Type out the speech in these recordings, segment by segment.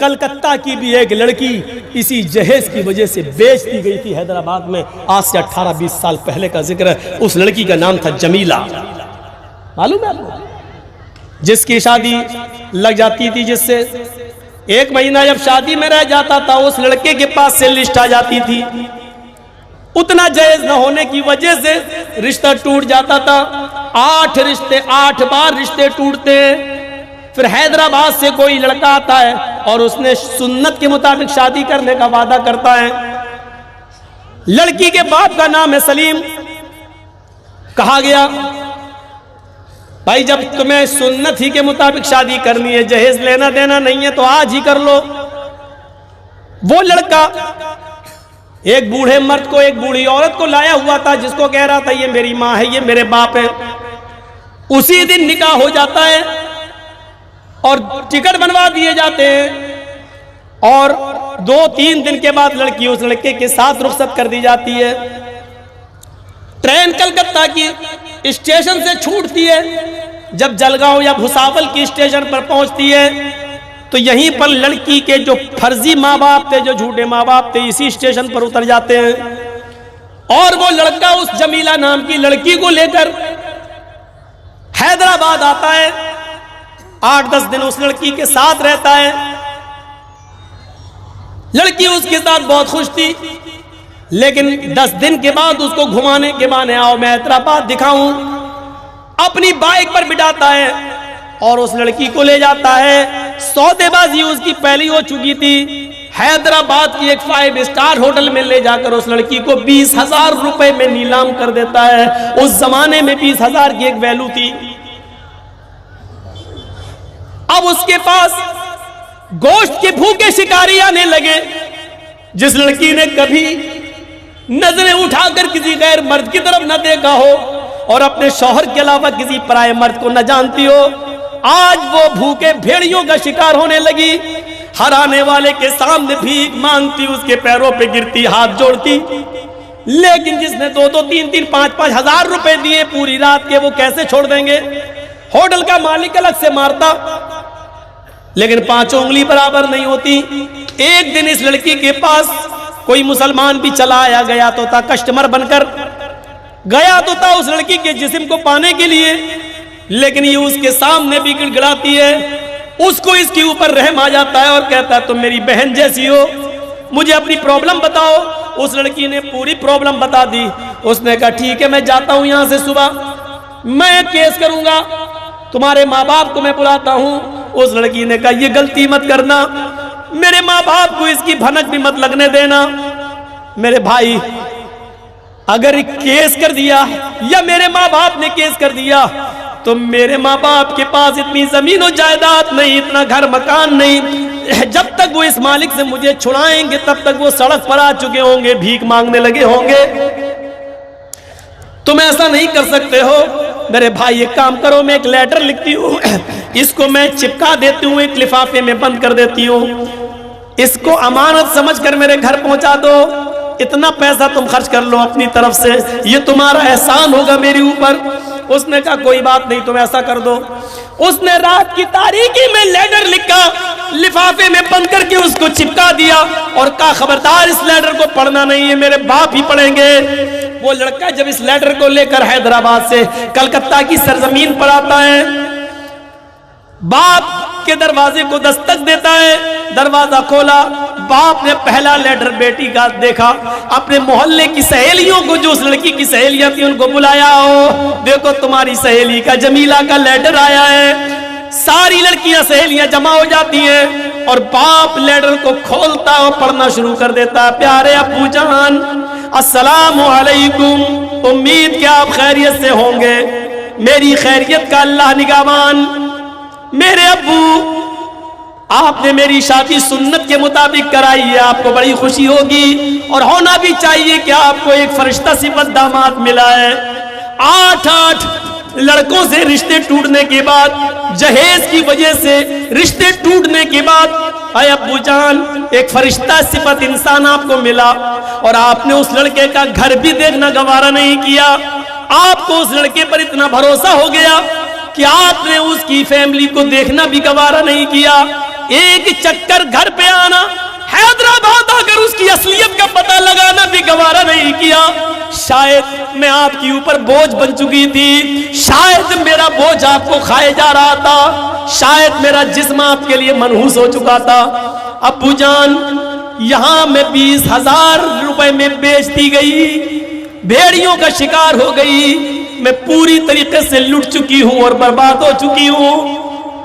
کلکتہ کی بھی ایک لڑکی اسی جہیز کی وجہ سے بیچ دی گئی تھی حیدرآباد میں، آج سے 18-20 سال پہلے کا ذکر ہے۔ اس لڑکی کا نام تھا جمیلہ، معلوم ہے آپ کو؟ جس کی شادی لگ جاتی تھی، جس سے 1 مہینہ جب شادی میں رہ جاتا تھا، اس لڑکے کے پاس سے لسٹ آ جاتی تھی، اتنا جہیز نہ ہونے کی وجہ سے رشتہ ٹوٹ جاتا تھا۔ 8 بار رشتے ٹوٹتے ہیں۔ پھر حیدرآباد سے کوئی لڑکا آتا ہے اور اس نے سنت کے مطابق شادی کرنے کا وعدہ کرتا ہے۔ لڑکی کے باپ کا نام ہے سلیم۔ کہا گیا بھائی جب تمہیں سنت ہی کے مطابق شادی کرنی ہے، جہیز لینا دینا نہیں ہے، تو آج ہی کر لو۔ وہ لڑکا ایک بوڑھے مرد کو، ایک بوڑھی عورت کو لایا ہوا تھا، جس کو کہہ رہا تھا یہ میری ماں ہے، یہ میرے باپ ہے۔ اسی دن نکاح ہو جاتا ہے اور ٹکٹ بنوا دیے جاتے ہیں، اور 2-3 دن کے بعد لڑکی اس لڑکے کے ساتھ رخصت کر دی جاتی ہے۔ ٹرین کلکتہ کی اسٹیشن سے چھوٹتی ہے، جب جلگاؤں یا بھساول کی اسٹیشن پر پہنچتی ہے تو یہیں پر لڑکی کے جو فرضی ماں باپ تھے، جو جھوٹے ماں باپ تھے، اسی اسٹیشن پر اتر جاتے ہیں، اور وہ لڑکا اس جمیلہ نام کی لڑکی کو لے کر حیدرآباد آتا ہے۔ 8-10 دن اس لڑکی کے ساتھ رہتا ہے۔ لڑکی اس کے ساتھ بہت خوش تھی، لیکن 10 دن کے بعد اس کو گھمانے کے بہانے آؤ میں حیدرآباد دکھاؤں، اپنی بائک پر بٹھاتا ہے اور اس لڑکی کو لے جاتا ہے۔ سودے بازی اس کی پہلی ہو چکی تھی۔ حیدرآباد کی ایک 5 اسٹار ہوٹل میں لے جا کر اس لڑکی کو 20,000 روپے میں نیلام کر دیتا ہے۔ اس زمانے میں 20,000 کی ایک ویلو تھی۔ اب اس کے پاس گوشت کے بھوکے شکاری آنے لگے۔ جس لڑکی نے کبھی نظریں اٹھا کر کسی غیر مرد کی طرف نہ دیکھا ہو اور اپنے شوہر کے علاوہ کسی پرائے مرد کو نہ جانتی ہو، آج وہ بھوکے بھیڑیوں کا شکار ہونے لگی۔ ہر آنے والے کے سامنے بھیک مانگتی، اس کے پیروں پہ گرتی، ہاتھ جوڑتی۔ لیکن جس نے 2-2, 3-3, 5-5 ہزار روپے دیے پوری رات کے، وہ کیسے چھوڑ دیں گے؟ ہوٹل کا مالک الگ سے مارتا، لیکن 5 انگلی برابر نہیں ہوتی۔ ایک دن اس لڑکی کے پاس کوئی مسلمان بھی چلا آیا گیا تو تھا، کسٹمر بن کر گیا تو تھا اس لڑکی کے جسم کو پانے کے لیے، لیکن یہ اس کے سامنے بھی گڑ گڑاتی ہے۔ اس کو اس کے اوپر رحم آ جاتا ہے اور کہتا ہے تم میری بہن جیسی ہو، مجھے اپنی پرابلم بتاؤ۔ اس لڑکی نے پوری پرابلم بتا دی۔ اس نے کہا ٹھیک ہے، میں جاتا ہوں یہاں سے، صبح میں کیس کروں گا، تمہارے ماں باپ کو میں بلاتا ہوں۔ اس لڑکی نے کہا یہ غلطی مت کرنا، میرے ماں باپ کو اس کی بھنک بھی مت لگنے دینا۔ میرے بھائی اگر کیس کر دیا یا میرے ماں باپ نے کیس کر دیا تو میرے ماں باپ کے پاس اتنی زمین و جائیداد نہیں، اتنا گھر مکان نہیں، جب تک وہ اس مالک سے مجھے چھڑائیں گے تب تک وہ سڑک پر آ چکے ہوں گے، بھیک مانگنے لگے ہوں گے۔ تم ایسا نہیں کر سکتے ہو۔ میرے بھائی ایک کام کرو، میں ایک لیٹر لکھتی ہوں، اس کو میں چپکا دیتی ہوں، ایک لفافے میں بند کر دیتی ہوں، اس کو امانت سمجھ کر میرے گھر پہنچا دو، اتنا پیسہ تم خرچ کر لو اپنی طرف سے، یہ تمہارا احسان ہوگا میرے اوپر۔ اس نے کہا کوئی بات نہیں، تم ایسا کر دو۔ اس نے رات کی تاریکی میں لیٹر لکھا، لفافے میں بند کر کے اس کو چپکا دیا اور کہا خبردار اس لیٹر کو پڑھنا نہیں ہے، میرے باپ ہی پڑھیں گے۔ وہ لڑکا جب اس لیٹر کو لے کر حیدرآباد سے کلکتہ کی سرزمین پر آتا ہے، باپ کے دروازے کو دستک دیتا ہے، دروازہ کھولا، باپ نے پہلا لیٹر بیٹی کا دیکھا، اپنے محلے کی سہیلیوں کو، جو اس لڑکی کی سہیلیاں تھیں، ان کو بلایا، ہو دیکھو تمہاری سہیلی کا، جمیلہ کا لیٹر آیا ہے۔ ساری لڑکیاں سہیلیاں جمع ہو جاتی ہیں اور باپ لیٹر کو کھولتا اور پڑھنا شروع کر دیتا ہے۔ پیارے ابو جان السلام علیکم، امید کہ آپ خیریت سے ہوں گے، میری خیریت کا اللہ نگہبان۔ میرے ابو، آپ نے میری شادی سنت کے مطابق کرائی ہے، آپ کو بڑی خوشی ہوگی اور ہونا بھی چاہیے کہ آپ کو ایک فرشتہ صفت داماد ملا ہے۔ 8 لڑکوں سے رشتے ٹوٹنے کے بعد، جہیز کی وجہ سے رشتے ٹوٹنے کے بعد، اے ابو جان ایک فرشتہ صفت انسان آپ کو ملا، اور آپ نے اس لڑکے کا گھر بھی دیکھنا گوارا نہیں کیا۔ آپ کو اس لڑکے پر اتنا بھروسہ ہو گیا کہ آپ نے اس کی فیملی کو دیکھنا بھی گوارا نہیں کیا۔ ایک چکر گھر پہ آنا، حیدرآباد آ کر اس کی اصلیت کا پتہ لگانا بھی گوارا نہیں کیا۔ شاید میں آپ کے اوپر بوجھ بن چکی تھی، شاید میرا بوجھ آپ کو کھائے جا رہا تھا، شاید میرا جسم آپ کے لیے منحوس ہو چکا تھا۔ ابو جان یہاں میں 20,000 روپے میں بیچ دی گئی، بھیڑیوں کا شکار ہو گئی، میں پوری طریقے سے لٹ چکی ہوں اور برباد ہو چکی ہوں۔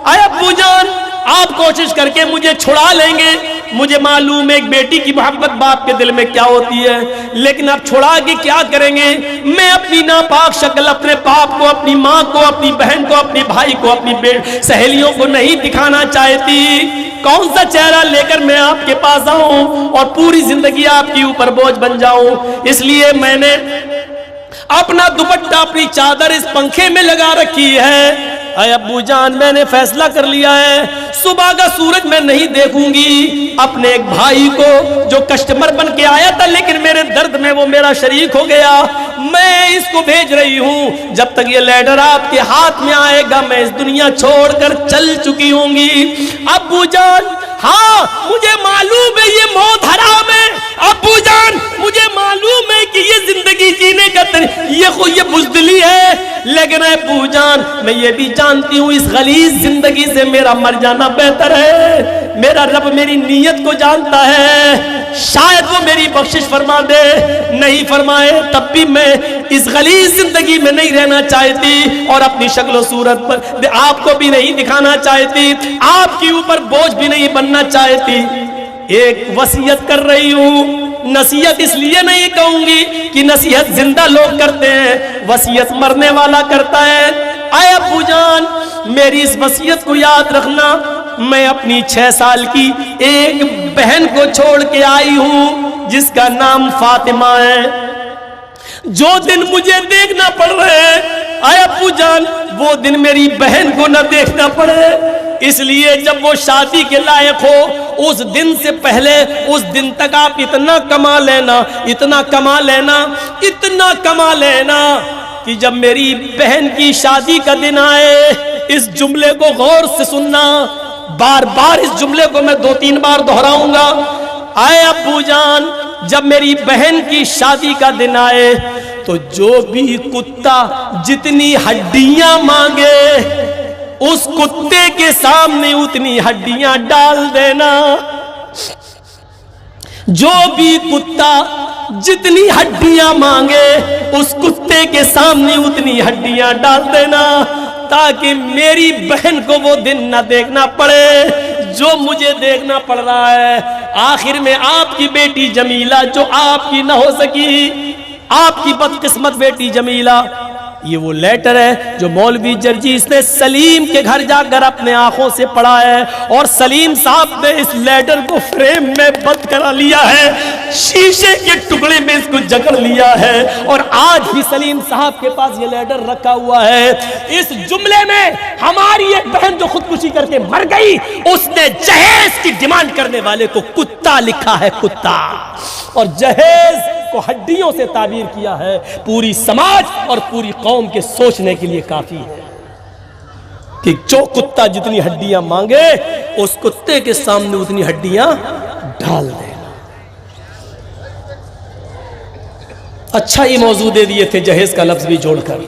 اے ابو جان آپ کوشش کر کے مجھے چھڑا لیں گے، مجھے معلوم ہے ایک بیٹی کی محبت باپ کے دل میں کیا ہوتی ہے، لیکن آپ چھڑا کے کیا کریں گے؟ میں اپنی ناپاک شکل اپنے باپ کو، اپنی ماں کو، اپنی بہن کو، اپنی بھائی کو، اپنی سہیلیوں کو نہیں دکھانا چاہتی۔ کون سا چہرہ لے کر میں آپ کے پاس آؤں اور پوری زندگی آپ کے اوپر بوجھ بن جاؤں؟ اس لیے میں نے اپنا دوپٹہ، اپنی چادر اس پنکھے میں لگا رکھی ہے۔ اے ابو جان میں نے فیصلہ کر لیا ہے، صبح کا سورج میں نہیں دیکھوں گی۔ اپنے ایک بھائی کو جو کسٹمر بن کے آیا تھا لیکن میرے درد میں وہ میرا شریک ہو گیا، میں اس کو بھیج رہی ہوں، جب تک یہ لیٹر آپ کے ہاتھ میں آئے گا میں اس دنیا چھوڑ کر چل چکی ہوں گی۔ ابو جان ہاں مجھے معلوم ہے یہ موت حرام ہے، ابو جان مجھے معلوم ہے کہ یہ زندگی جینے کا یہ بزدلی ہے، لیکن ابو جان میں یہ بھی جانتی ہوں اس غلیظ زندگی سے میرا مر جانا بہتر ہے۔ میرا رب میری نیت کو جانتا ہے، شاید وہ میری بخشش فرما دے، نہیں فرمائے تب بھی میں اس غلیظ زندگی میں نہیں رہنا چاہتی اور اپنی شکل و صورت پر آپ کو بھی نہیں دکھانا چاہتی، آپ کے اوپر بوجھ بھی نہیں بننا چاہتی۔ ایک وصیت کر رہی ہوں، نصیحت اس لیے نہیں کہوں گی کہ نصیحت زندہ لوگ کرتے ہیں، وصیت مرنے والا کرتا ہے۔ اے ابو جان میری اس وصیت کو یاد رکھنا، میں اپنی 6 سال کی ایک بہن کو چھوڑ کے آئی ہوں جس کا نام فاطمہ ہے۔ جو دن مجھے دیکھنا پڑ رہے ہیں اے ابو جان وہ دن میری بہن کو نہ دیکھنا پڑے، اس لیے جب وہ شادی کے لائق ہو اس دن سے پہلے اس دن تک آپ اتنا کما لینا، اتنا کما لینا، اتنا کما لینا کہ جب میری بہن کی شادی کا دن آئے، اس جملے کو غور سے سننا، بار بار اس جملے کو میں 2-3 بار دہراؤں گا۔ اے ابو جان جب میری بہن کی شادی کا دن آئے تو جو بھی کتا جتنی ہڈیاں مانگے اس کتے کے سامنے اتنی ہڈیاں ڈال دینا، جو بھی کتا جتنی ہڈیاں مانگے اس کتے کے سامنے اتنی ہڈیاں ڈال دینا، تاکہ میری بہن کو وہ دن نہ دیکھنا پڑے جو مجھے دیکھنا پڑ رہا ہے۔ آخر میں آپ کی بیٹی جمیلہ جو آپ کی نہ ہو سکی، آپ کی بدقسمت بیٹی جمیلہ، یہ وہ لیٹر ہے جو مولوی جرجیس نے سلیم کے گھر جا کر اپنے آنکھوں سے پڑھا ہے، اور سلیم صاحب نے اس لیٹر کو فریم میں بند کرا لیا ہے، شیشے کے ٹکڑے میں اس کو جکڑ لیا ہے، اور آج بھی سلیم صاحب کے پاس یہ لیٹر رکھا ہوا ہے۔ اس جملے میں ہماری ایک بہن جو خودکشی کر کے مر گئی، اس نے جہیز کی ڈیمانڈ کرنے والے کو کتا لکھا ہے، کتا، اور جہیز کو ہڈیوں سے تعبیر کیا ہے۔ پوری سماج اور پوری قوم کے سوچنے کے لیے کافی ہے کہ جو کتا جتنی ہڈیاں مانگے اس کتے کے سامنے اتنی ہڈیاں ڈال دینا۔ اچھا یہ موضوع دے دیے تھے جہیز کا لفظ بھی جوڑ کر۔